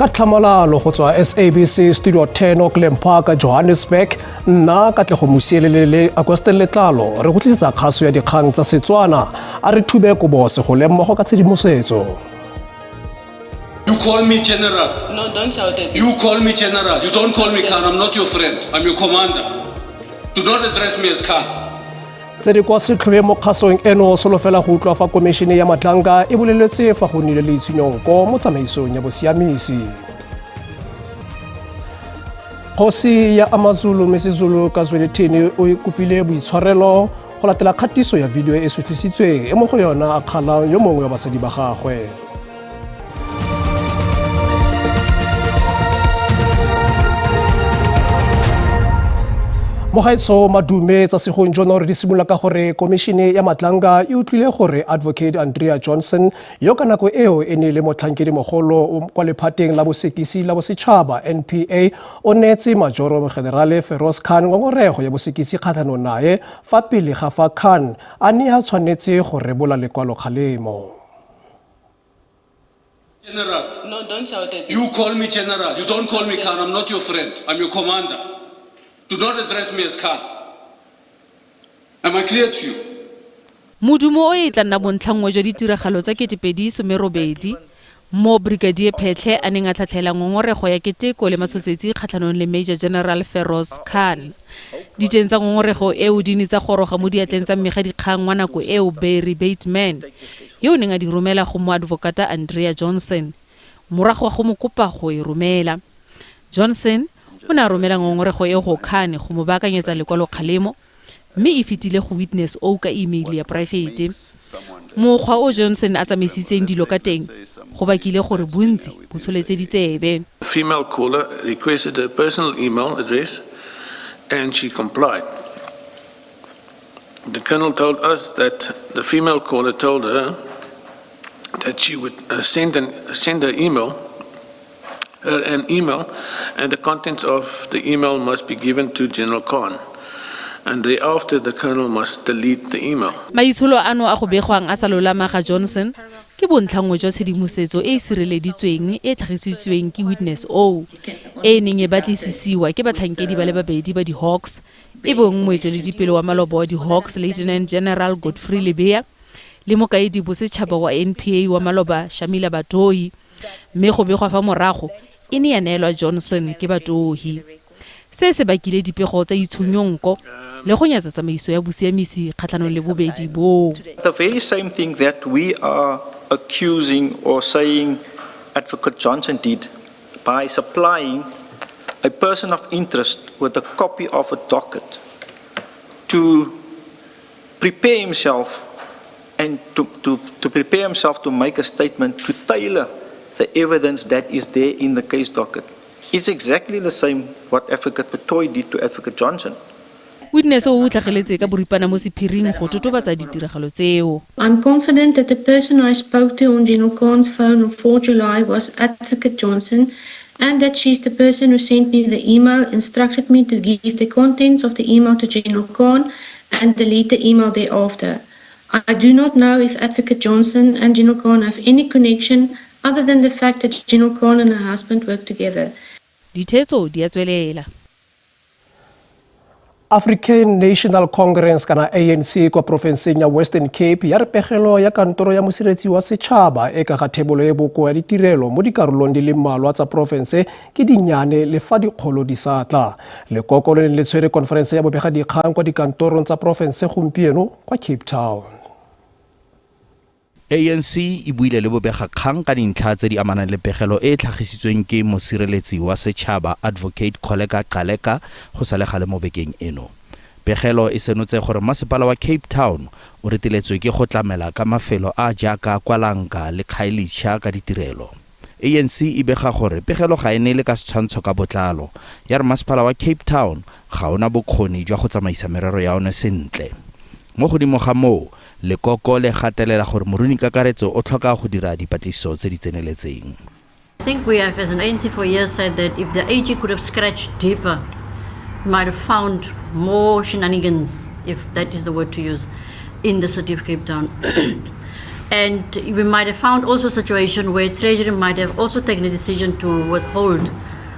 ka tlhamalalo go tswa SABC Studio 10 Auckland Park Johannesburg nna Katlego Musielele le Agustin Letlalo re go tlisetsa kgaso ya dikgang tsa Setswana a re thube kobose go lemmogo ka tshedimosetso. You call me general. No, don't shout at me. You call me general. You don't call me Khan. I'm not your friend. I'm your commander. Do not address me as Khan. Tse di kwa setlhobe mo kgasong eno solofela go utlwa fa komishene ya Matlanga e boleletse fa go nnile le itshunyonko mo tsamaisong ya bosiamisi. Kgosi ya AmaZulu Mesizulu Kazwelithini o ikopile boitshwarelo go latela kgatiso ya video e sutlisitsweng e mo go yona a kgala yo mongwe wa basadi ba gagwe. Mogaetso Madume tsa segonjono re di simolola ka gore komishene ya Matlanga e utlwile gore Advocate Andrea Johnson yo ka nako eo e ne le motlhankedi mogolo kwa lephateng la bosekisi la bosetšhaba NPA o neetse Majoro Generale Feroz Khan ngongorego ya bosekisi kgatlhanong naye fa pele ga fa Khan a ne a tshwanetse go rebola lekwalo kgalemo. General. No, don't shout at me. You call me general. You don't call me Khan. I'm not your friend. I'm your commander. Do not address me as Khan. Am I clear to you? Modumo o e tla nna bontlhangwe jwa ditiragalo tsa 2018 mo Brigadier Phetle a neng a tlhatlhela ngongorego ya keteko le matshosetsi kgatlhanong le Major General Feroz Khan. Diteng tsa ngongorego eo di ne tsa goroga mo diatleng tsa mmegadikgang wa nako eo Barry Bateman yo neng a di romela go mo advocate Andrea Johnson morago wa go mo kopa go e romela. Johnson o ne a romela ngongorego e go Khan go mo baakanyetsa lekwalo kgalemo mme e fetile go witness o ka email ya private. Mokgwa o Johnson a tsamaisitseng dilo ka teng go bakile gore bontsi bo tsholetse ditsebe. The female caller requested her personal email address and she complied. The colonel told us that the female caller told her that she would send her email an email, and the contents of the email must be given to General Khan, and thereafter the colonel must delete the email. Maitsholo ano a go begwang a sa lolama ga Johnson ke bontlhangwe jwa tshedimosetso e sireleditsweng e tlhagisitsweng ke witness o e neng e batlisisiwa ke batlhankedi ba le babedi ba di-Hawks e bong moeteledipele wa maloba wa di-Hawks Lieutenant General Godfrey Lebeya le mokaedi bosetšhaba wa NPA wa maloba Shamila Batohi mme go begwa fa morago e ne ya neelwa Johnson ke Batohi. Se se bakile dipego tsa itshunyonko le go nyatsa tsamaiso ya bosiamisi kgatlhanong le bobedi bo. The very same thing that we are accusing or saying Advocate Johnson did by supplying a person of interest with a copy of a docket to prepare himself and to prepare himself to make a statement to tailor the evidence that is there in the case docket. It's exactly the same what Advocate Batohi did to Advocate Johnson. Witness o tlhageletse ka boripana mo sephiring go totobatsa ditiragalo tseo. I'm confident that the person I spoke to on General Khan's phone on 4 July was Advocate Johnson, and that she's the person who sent me the email, instructed me to give the contents of the email to General Khan and delete the email thereafter. I do not know if Advocate Johnson and General Khan have any connection other than the fact that General Khan and her husband work together. Dithetso di a tswelela. African National Congress kana ANC kwa profenseng ya Western Cape ya re pegelo ya kantoro ya mosiretsi wa setšhaba e ka ga thebolo e boko ya ditirelo mo dikarolong di le mmalwa tsa profense ke dinnyane le fa dikgolo di sa tla. Lekoko le le tshwere conference ya bobegadikgang kwa dikantorong tsa profense gompieno kwa Cape Town. ANC e buile le bobegakgang ka dintlha tse di amanang le pegelo e tlhagisitsweng ke mosireletsi wa setšhaba Advocate Kholeka Qaleka go sa le gale mo bekeng eno. Pegelo e senotse gore masepala wa Cape Town o reteletswe ke go tlamela ka mafelo a jaaka Kwalanka le Khayelitsha ka ditirelo. ANC e bega gore pegelo ga ene le ka setshwantsho ka botlalo ya re masepala wa Cape Town ga ona bokgoni jwa go tsamaisa merero ya one sentle. Mo godimo ga moo lekoko le gatelela gore moruni kakaretso o tlhoka go dira dipatlisiso tse di tseneletseng. I think we have as an ANC for years said that if the AG could have scratched deeper, might have found more shenanigans, if that is the word to use, in the city of Cape Town. And we might have found also a situation where Treasury might have also taken a decision to withhold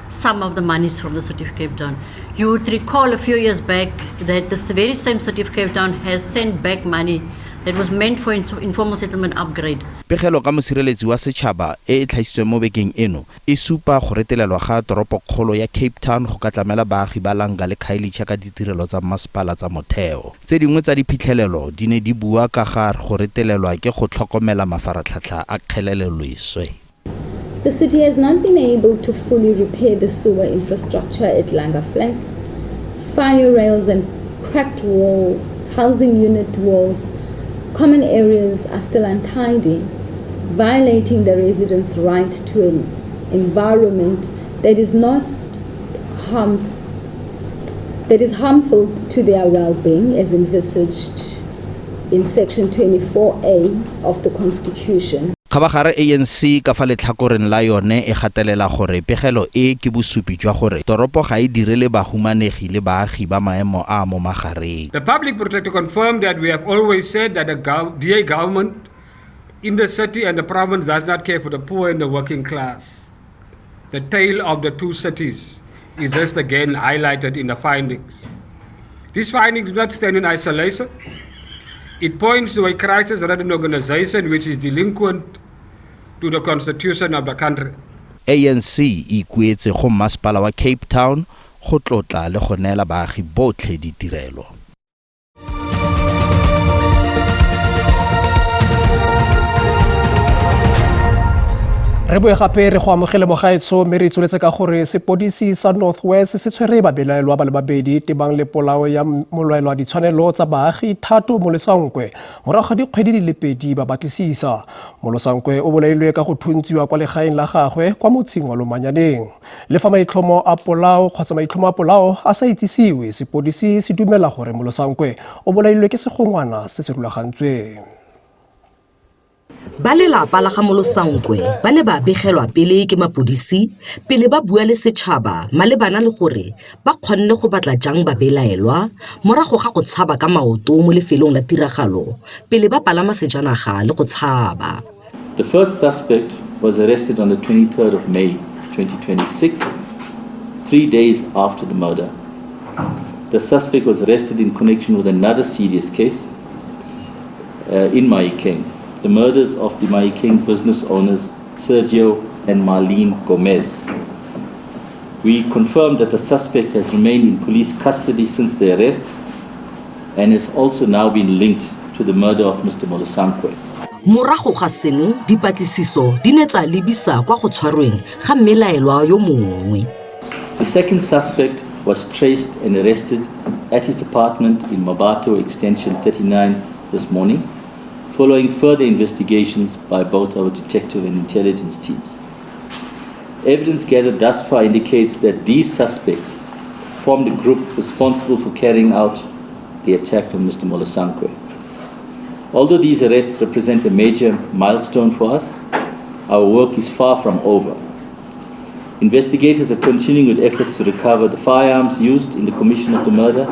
some of the monies from the City of Cape Town. You would recall a few years back that the very same City of Cape Town has sent back money that was meant for informal settlement upgrade. Pegelo ka mosireletsi wa setšhaba e tlhagisitsweng mo bekeng eno e supa go retelelwa ga toropokgolo ya Cape Town go ka tlamela baagi ba Langa le Khayelitsha ka ditirelo tsa masepala tsa motheo. Tse dingwe tsa diphitlhelelo di ne di bua ka ga go retelelwa ke go tlhokomela mafaratlhatlha a kgeleloleswe. The city has not been able to fully repair the sewer infrastructure at Langa Flats. Fire rails and cracked wall, housing unit walls, common areas are still untidy, violating the residents' right to an environment that is harmful to their well-being as envisaged in Section 24A of the Constitution. Khabagare ANC ka fa letlhakoreng la yone e gatelela gore pegelo e ke bosupi jwa gore toropo ga e direle bahumanegi le baagi ba maemo a mo magareng. The public protector confirmed that we have always said that the DA government in the city and the province does not care for the poor and the working class. The tale of the two cities is just again highlighted in the findings. These findings do not stand in isolation. It points to a crisis-ridden organization which is delinquent to the constitution of the country. ANC e kuetse go masepala wa Cape Town go tlotla le go neela baagi botlhe ditirelo. Re boe gape re go amogele mogaetso mme re tsweletse ka gore sepodisi sa Northwest se tshwere babelaelwa ba le babedi tebang le polao ya molwaelwa ditshwanelo tsa baagi Thato Molosankwe morago ga dikgwedi di le pedi ba batlisisa. Molosankwe o bolailwe ka go thuntsiwa kwa legaeng la gagwe kwa motseng wa Lomanyaneng. Le fa maitlhomo a polao a sa itsisiwe, sepodisi se dumela gore Molosankwe o bolailwe ke segongwana se se rulagantsweng. Ba lelapa la ga Molosankwe ba ne ba begelwa pele ke mapodisi pele ba bua le setšhaba malebana le gore ba kgonne go batla jang ba belaelwa morago ga go tshaba ka maoto mo lefelong la tiragalo pele ba palama sejanaga le go tshaba. The first suspect was arrested on the 23rd of May 2026, 3 days after the murder. The suspect was arrested in connection with another serious case in Mahikeng. The murders of the Mahikeng business owners Sergio and Marlene Gomez. We confirmed that the suspect has remained in police custody since the arrest and has also now been linked to the murder of Mr. Molosankwe. Morago ga seno dipatlisiso di ne tsa lebisa kwa go tshwarweng ga mmelaelwa yo mongwe. The second suspect was traced and arrested at his apartment in Mabato Extension 39 this morning, following further investigations by both our detective and intelligence teams. Evidence gathered thus far indicates that these suspects formed a group responsible for carrying out the attack on Mr. Molosankwe. Although these arrests represent a major milestone for us, our work is far from over. Investigators are continuing with efforts to recover the firearms used in the commission of the murder,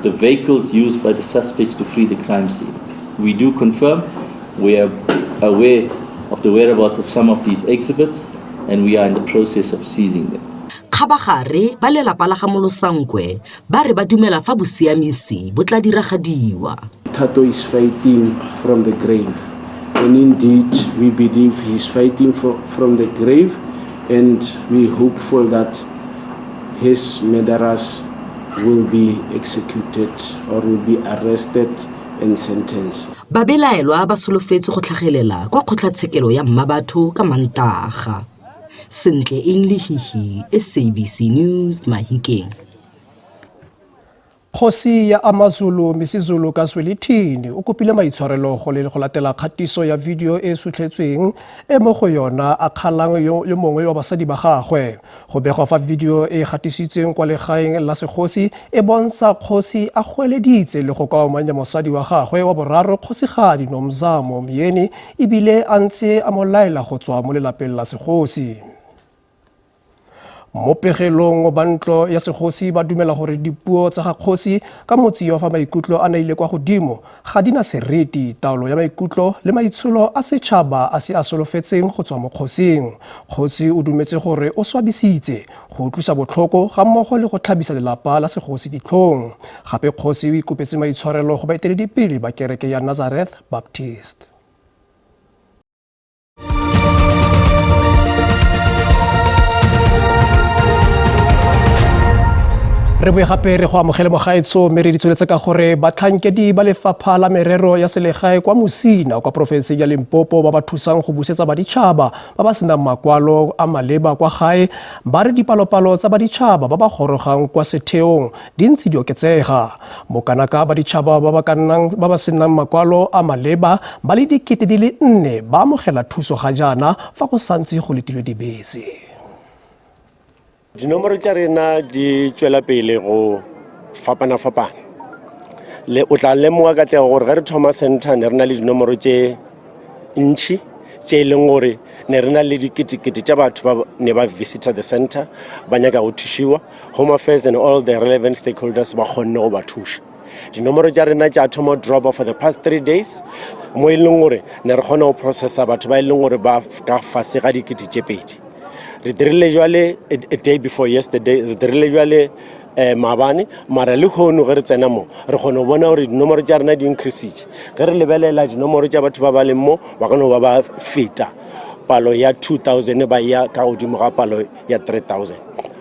the vehicles used by the suspects to flee the crime scene. We do confirm we are aware of the whereabouts of some of these exhibits and we are in the process of seizing them. Khabagare ba lelapa la ga Molosankwe ba re ba dumela fa bosiamisi bo tla diragadiwa. Thato is fighting from the grave, and indeed we believe he's fighting from the grave, and we hopeful that his murderers will be executed or will be arrested and sentenced. Babelaelwa ba solofetse go tlhagelela kwa kgotlatshekelo ya Mmabatho ka Mantaga. Sentle Englehihi, SABC News, Mahikeng. Kgosi ya AmaZulu Misizulu Kaswelithini o kopile maitshwarelo go le go latela kgatiso ya video e sutlhetsweng e mo go yona a kgalang yo mongwe wa basadi ba gagwe. Go begwa fa video e gatisitsweng kwa legaeng la segosi e bontsha kgosi a goeleditse le go kaomanya mosadi wa gagwe wa boraro Kgosigadi Nomzamo Myeni ebile a ntse a mo laela go tswa mo lelapeng la segosi. mo pegelong ba ntlo ya segosi ba dumela gore dipuo tsa ga kgosi ka motsio fa maikutlo a naile kwa godimo ga dina seriti taolo ya maikutlo le maitsholo a setšhaba a se a solofetseng go tswa mo kgosing. Kgosi o dumetse gore o swabisitse go utlwisa botlhoko ga mmogo le go tlhabisa lelapa la segosi ditlhong. Gape kgosi o ikopetse maitshwarelo go baeteledipele ba kereke ya Nazareth Baptist. Re boe gape re go amogele mogaetso mme re di tsweletse ka gore batlhankedi ba lefapha la merero ya selegae kwa Musina kwa porofenseng ya Limpopo ba ba thusang go busetsa baditšhaba ba ba senang makwalo a maleba kwa gae ba re dipalopalo tsa baditšhaba ba ba gorogang kwa setheong di ntse di oketsega. Mokanaka baditšhaba ba ba senang makwalo a maleba ba le 4,000 ba amogela thuso ga jaana fa go santse go letilwe dibese. Dinomoro tša rena di tšwela pele go fapana-fapana. O tla lemoga ka tlego gore ge re thoma center ne re na le dinomoro tše ntšhi tše e leng gore ne re na le diketekete tša batho ba ne ba visita the center ba nyaka go thušiwa. Home Affairs and all the relevant stakeholders ba kgonne go ba thuša. Dinomoro tša rena tša thoma drop for the past 3 days mo e leng gore ne re kgona go processa batho ba e leng gore ba ka fase ga dikete tše pedi. Re dirile jwale a day before yesterday, re dirile jwale maabane mara le khono ge re tsena mo re kgona go bona gore dinomoro tša rena di increasitše. Ge re lebelela dinomoro tša batho ba ba leng mo ba kgona go ba feta palo ya 2,000 ba ya ka godimo ga palo ya 3,000.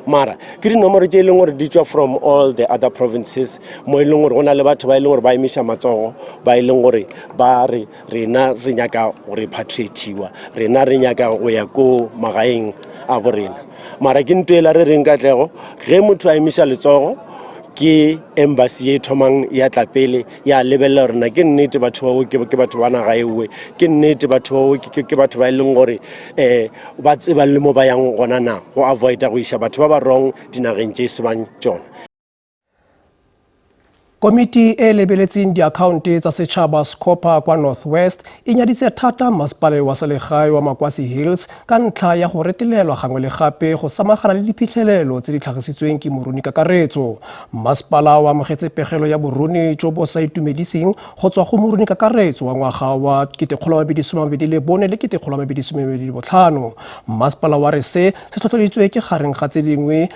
Mara ke dinomoro tše e leng gore di tšwa from all the other provinces mo e leng gore go na le batho ba e leng gore ba emiša matsogo ba e leng gore ba re rena re nyaka go repatriatiwa, rena re nyaka go ya ko magaeng a borena. Mara ke ntwela re reng ka tlego ge motho a emiša letsogo ke embassy e thomang ya tlapele ya lebelela rena ke nnete batho bao ke batho ba naga ewe, ke nnete batho bao ke batho ba e leng gore ba tseba le mo ba yang gona na go avoida go isha batho ba ba wrong dinageng tše se bang tšona. Komiti e lebeletseng diakhaonte tsa setšhaba Scopa kwa Northwest e nyaditse thata masepala wa selegae wa Makwasi Hills ka ntlha ya go retelelwa gangwe le gape go samagana le diphitlhelelo tse di tlhagisitsweng ke moruni kakaretso. Masepala wa amogetse pegelo ya boruni jo bo sa itumediseng go tswa go moruni kakaretso wa ngwaga wa 2024 le 2025. Masepala wa re se tlhotlhoditswe ke gareng ga tse dingwe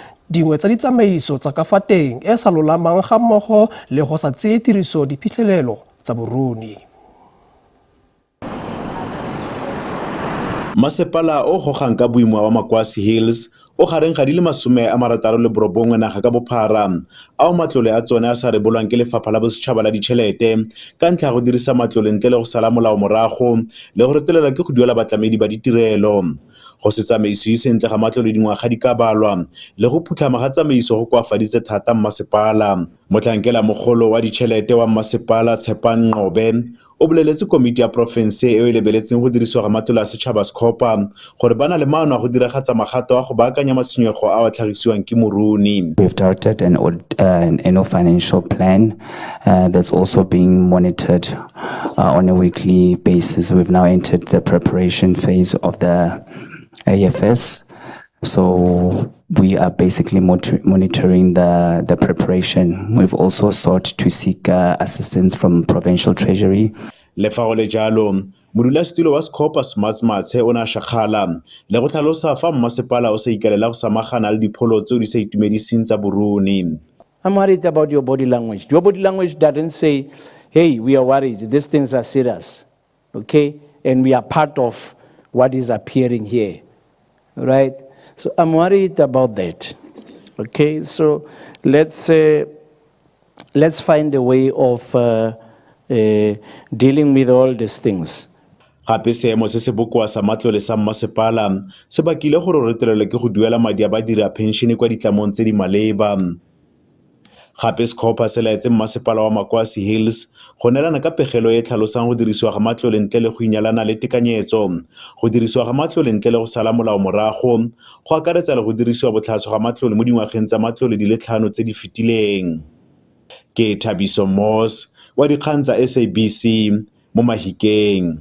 tsa ditsamaiso tsa ka fa teng e sa lolamang ga mmogo le go sa tseye tiriso diphitlhelelo tsa boruni. Masepala o gogang ka boima wa Makwasi Hills o gareng ga di le 69 naga ka bophara ao matlole a tsone a sa rebolwang ke lefapha la bosetšhaba la ditšhelete ka ntlha go dirisa matlole ntle le go sala molao morago le go retelelwa ke go duela batlamedi ba ditirelo. Go se tsamaisiwe sentle ga matlole dingwaga di ka balwa le go phutlhama ga tsamaiso go koafaditse thata mmasepala. Motlhankela mogolo wa ditšhelete wa mmasepala Tshepan Nqobe o boleletse komiti ya porofense e e lebeletseng go dirisiwa ga matlole a setšhaba Scopa gore ba na le maano a go diragatsa magato a go baakanya matshwenyego a a tlhagisiwang ke moruni. We've directed an annual financial plan that's also being monitored on a weekly basis. We've now entered the preparation phase of the AFS. So we are basically monitoring the preparation. We've also sought to seek assistance from Provincial Treasury. Le fa go le jalo, modulasetulo wa Scopa Smuts Mathe o ne a shakgala le go tlhalosa fa mmasepala o sa ikaelela go samagana le dipholo tseo di sa itumediseng tsa boruni. I'm worried about your body language. Your body language doesn't say, hey, we are worried, these things are serious, okay? And we are part of what is appearing here, right? So I'm worried about that, okay? So let's find a way of dealing with all these things. Gape seemo se se bokoa sa matlole sa mmasepala se bakile gore o retelelwe ke go duela madi a badiri a penšene kwa ditlamong tse di maleba. Gape Scopa se laetse mmasepala wa Makwasi Hills go neelana ka pegelo e tlhalosang go dirisiwa ga matlole ntle le go inyalana le tekanyetso, go dirisiwa ga matlole ntle le go sala molao morago, go akaretsa le go dirisiwa botlhaswa ga matlole mo dingwageng tsa matlole di le 5 tse di fetileng. Ke Thabiso Moss wa dikgang tsa SABC mo Mahikeng.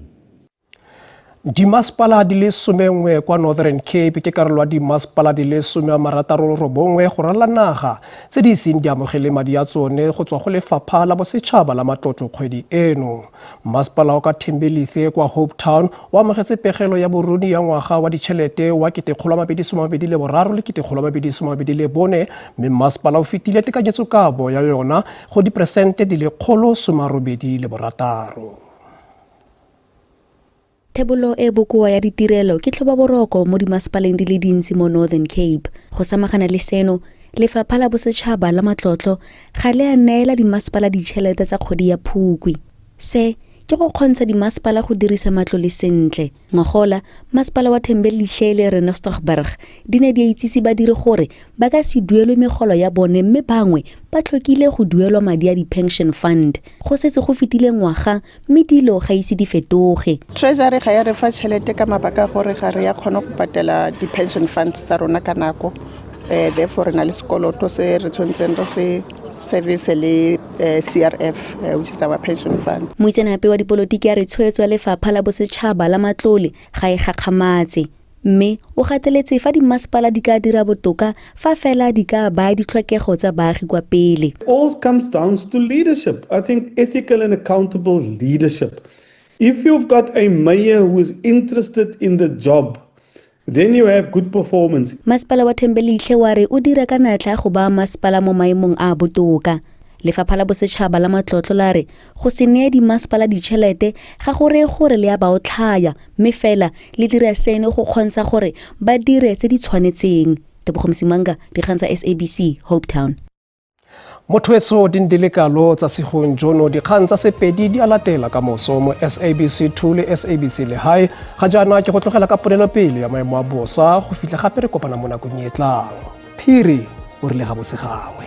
Dimasepala di le 11 kwa Northern Cape ke karolo ya dimasepala di le 69 go rala naga tse di seng di amogele madi a tsone go tswa go lefapha la bosetšhaba la matlotlo kgwedi eno. Masepala o ka Thembelihle kwa Hope Town o amogetse pegelo ya boruni ya ngwaga wa ditšhelete wa 2023 le 2024 mme masepala o fetile tekanyetsokabo ya yona go diperesente di le 86. Thebolo e bokoa ya ditirelo ke tlhobaboroko mo dimasepaleng di le dintsi mo Northern Cape. Go samagana le seno, lefapha la bosetšhaba la matlotlo ga le a neela dimasepala ditšhelete tsa kgwedi ya Phukwi. Se ke go kgontsha dimasepala go dirisa matlole sentle. Ngogola, masepala wa Thembelihle le Renostadberg di ne di itsise ba dire gore ba ka se duelwe megolo ya bone mme bangwe ba tlhokile go duelwa madi a di-pension fund. Go setse go fetile ngwaga mme dilo ga ise di fetoge. Treasury ga ya re fa tšhelete ka mabaka gore ga re ya kgona go patela di-pension funds tsa rona ka nako. Therefore, re na le sekoloto se re tshwantseng re se service le CRF, which is our pension fund. Moitseanape wa dipolotiki a re tshwetso ya lefapha la bosetšhaba la matlole ga e gakgamatse mme o gateletse fa dimasepala di ka dira botoka fa fela di ka baya ditlhokego tsa baagi kwa pele. All comes down to leadership. I think ethical and accountable leadership. If you've got a mayor who is interested in the job, then you have good performance. Masepala wa Thembelihle wa re o dira ka natla go ba masepala mo maemong a botoka. Lefapha la bosetšhaba la matlotlo la re go se neye dimasepala ditšhelete ga gore le a ba o tlhaya mme fela le dira seno go kgontsha gore ba dire tse di tshwanetseng. Tebogo Msimanga, dikgang tsa SABC, Hope Town. Mothoetso dindelekalo tsa segong jono dikgang tsa sepedi di a latela ka moso mo SABC 2 le SABC Lehae ga jaana ke go tlogela ka ponelopele ya maemo a bosa go fitlha gape re kopana mo nakong e tlang. Phiri o rile ga bose gangwe.